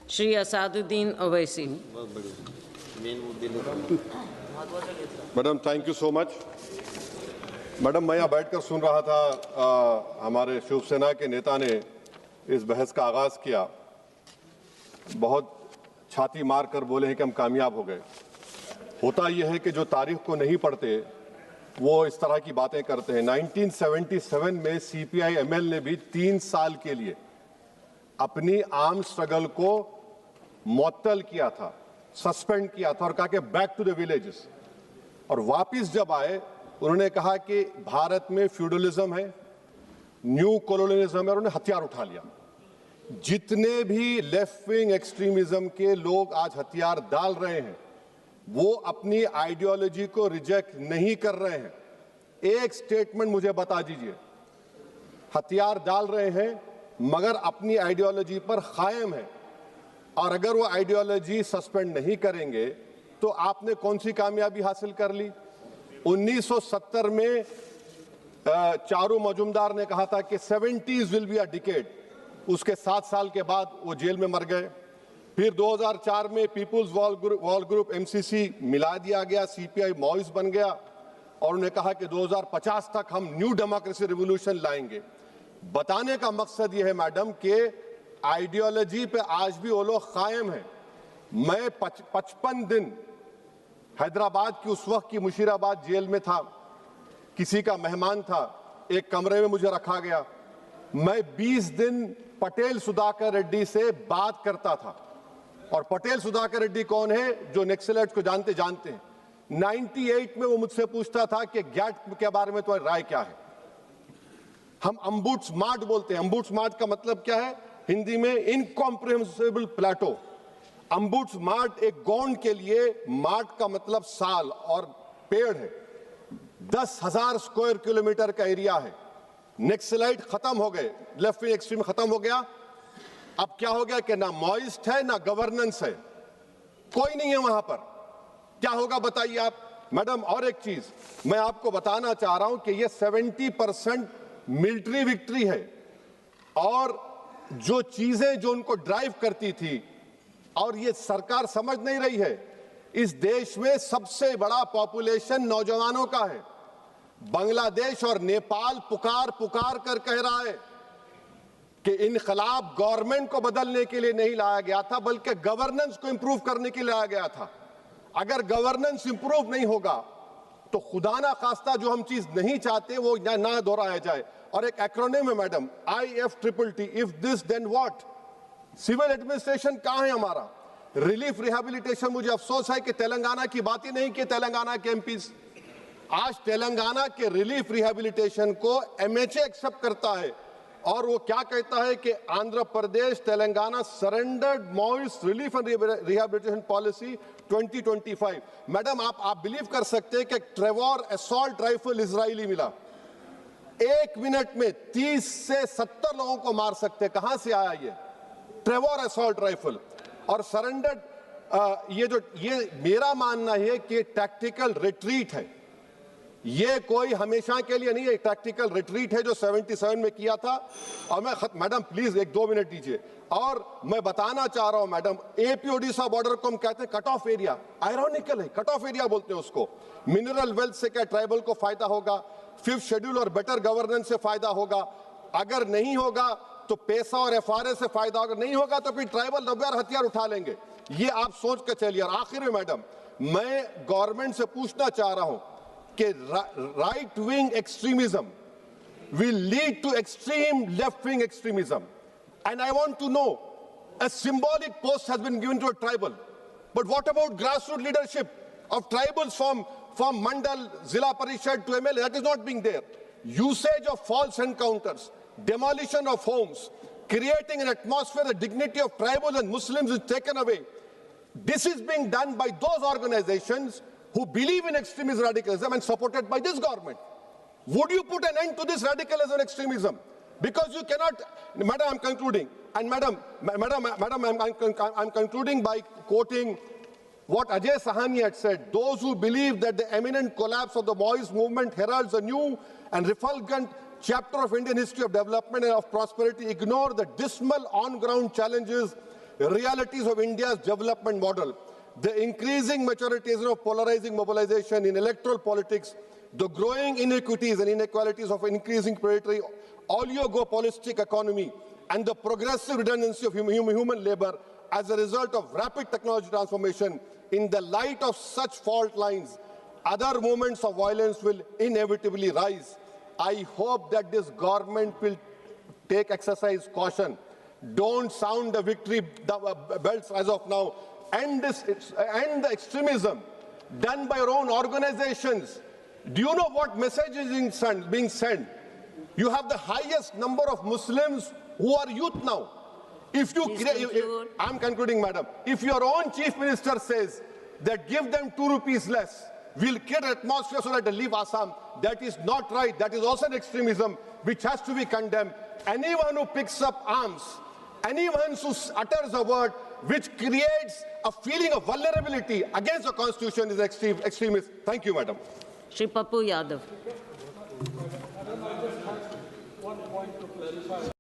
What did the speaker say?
Shri Asaduddin Owaisi. Madam thank you so much. Madam मैं यहाँ बैठकर सुन रहा था हमारे शिवसेना के नेता ने इस बहस का आगाज किया, बहुत छाती मार कर बोले हैं कि हम कामयाब हो गए। होता यह है कि जो तारीख को नहीं पढ़ते वो इस तरह की बातें करते हैं। 1977 में सीपीआई एमएल ने भी 3 साल के लिए अपनी आर्म स्ट्रगल को मुअत्तल किया था, सस्पेंड किया था और कहा कि बैक टू द विलेजेस। और वापिस जब आए उन्होंने कहा कि भारत में फ्यूडलिज्म है, न्यू कॉलोनियलिज्म है, और उन्होंने हथियार उठा लिया। जितने भी लेफ्ट विंग एक्सट्रीमिज्म के लोग आज हथियार डाल रहे हैं वो अपनी आइडियोलॉजी को रिजेक्ट नहीं कर रहे हैं। एक स्टेटमेंट मुझे बता दीजिए, हथियार डाल रहे हैं मगर अपनी आइडियोलॉजी पर कायम है, और अगर वो आइडियोलॉजी सस्पेंड नहीं करेंगे तो आपने कौन सी कामयाबी हासिल कर ली? 1970 में चारू मजुमदार ने कहा था कि 70s will be a decade, उसके 7 साल के बाद वो जेल में मर गए। फिर 2004 में पीपुल्स वॉर ग्रुप एमसीसी मिला दिया गया, सीपीआई माओइस्ट बन गया, और उन्होंने कहा कि 2050 तक हम न्यू डेमोक्रेसी रिवॉल्यूशन लाएंगे। बताने का मकसद यह है मैडम कि आइडियोलॉजी पे आज भी वो लोग कायम हैं। मैं 55 दिन हैदराबाद की उस वक्त की मुशीराबाद जेल में था, किसी का मेहमान था, एक कमरे में मुझे रखा गया। मैं 20 दिन पटेल सुधाकर रेड्डी से बात करता था, और पटेल सुधाकर रेड्डी कौन है? जो नक्सलाइट्स को जानते हैं। 98 में वो मुझसे पूछता था कि गैट के बारे में तुम्हारी राय क्या है। हम अम्बुड्समार्ट बोलते हैं। अम्बुड्समार्ट का मतलब क्या है हिंदी में? इनकॉम्प्रिहेंसिबल प्लेटो। अम्बुड्समार्ट एक गौंड के लिए मार्ट का मतलब साल और पेड़ है। 10,000 स्क्वायर किलोमीटर का एरिया है। नक्सलाइट खत्म हो गए, लेफ्ट विंग एक्सट्रीम खत्म हो गया। अब क्या हो गया कि ना मॉइस्ट है ना गवर्नेंस है, कोई नहीं है वहां पर। क्या होगा बताइए आप मैडम। और एक चीज मैं आपको बताना चाह रहा हूं कि ये 70% मिलिट्री विक्ट्री है, और जो चीजें जो उनको ड्राइव करती थी, और ये सरकार समझ नहीं रही है, इस देश में सबसे बड़ा पॉपुलेशन नौजवानों का है। बांग्लादेश और नेपाल पुकार कर कह रहा है कि इनकलाब गवर्नमेंट को बदलने के लिए नहीं लाया गया था, बल्कि गवर्नेंस को इंप्रूव करने के लिए लाया गया था। अगर गवर्नेंस इंप्रूव नहीं होगा तो खुदा ना खास्ता जो हम चीज नहीं चाहते वो ना दोहराया जाए। और एक एक्रोनिम है madam, IFTTT, if this then what. Civil administration कहां है हमारा? Relief rehabilitation. मुझे अफसोस है कि तेलंगाना की बात ही नहीं की तेलंगाना के एमपीज। आज तेलंगाना के रिलीफ रिहेबिलिटेशन को MHA एक्सेप्ट करता है, और वो क्या कहता है कि Andhra Pradesh Telangana surrendered Maoist relief and rehabilitation policy 2025। Madam आप बिलीव कर सकते हैं कि ट्रेवर असॉल्ट राइफल इजरायली मिला, 1 मिनट में 30 से 70 लोगों को मार सकते। कहां से आया ये ट्रेवर असॉल्ट राइफल? और सरेंडर्ड ये मेरा मानना है कि टैक्टिकल रिट्रीट है, ये कोई हमेशा के लिए नहीं है। टैक्टिकल रिट्रीट है जो 77 में किया था। और मैं मैडम प्लीज 1-2 मिनट दीजिए। और मैं बताना चाह रहा हूं मैडम, AP ओडिशा बॉर्डर को हम कहते हैं कट ऑफ एरिया। आयरॉनिकल है, कट ऑफ एरिया बोलते हैं उसको। मिनरल वेल्थ से क्या ट्राइबल को फायदा होगा? 5th शेड्यूल और बेटर गवर्नेंस से फायदा होगा। अगर नहीं होगा तो पैसा और FRA से फायदा होगा, नहीं होगा तो फिर ट्राइबल नब्बे हथियार उठा लेंगे। ये आप सोच कर चलिए। और आखिर में मैडम मैं गवर्नमेंट से पूछना चाह रहा हूं कि right wing extremism will lead to extreme left-wing extremism. And I want to know, a symbolic post has been given to a tribal. But what about grassroots leadership of tribals from Mandal, Zilla Parishad to MLA? That is not being there. Usage of false encounters, demolition of homes, creating an atmosphere the dignity of tribals and Muslims is taken away. This is being done by those organizations who believe in extremist radicalism and supported by this government. Would you put an end to this radicalism and extremism? Because you cannot, Madam, I'm concluding, and Madam, I'm concluding by quoting what Ajay Sahani had said. Those who believe that the imminent collapse of the Maoist movement heralds a new and refulgent chapter of Indian history of development and of prosperity ignore the dismal on-ground challenges realities of India's development model. The increasing maturation of polarizing mobilization in electoral politics, the growing inequities and inequalities of increasing predatory oligopolistic economy, and the progressive redundancy of human labor as a result of rapid technology transformation. In the light of such fault lines, other moments of violence will inevitably rise. I hope that this government will exercise caution. Don't sound the victory bells as of now. End the extremism done by your own organizations. Do you know what message is being sent? You have the highest number of Muslims who are youth now. If you I'm concluding, madam. If your own chief minister says that give them 2 rupees less, we'll create an atmosphere so that they leave Assam, that is not right. That is also an extremism which has to be condemned. Anyone who picks up arms, anyone who utters a word which creates a feeling of vulnerability against the constitution is extremist. Thank you, madam. Shri Papu Yadav.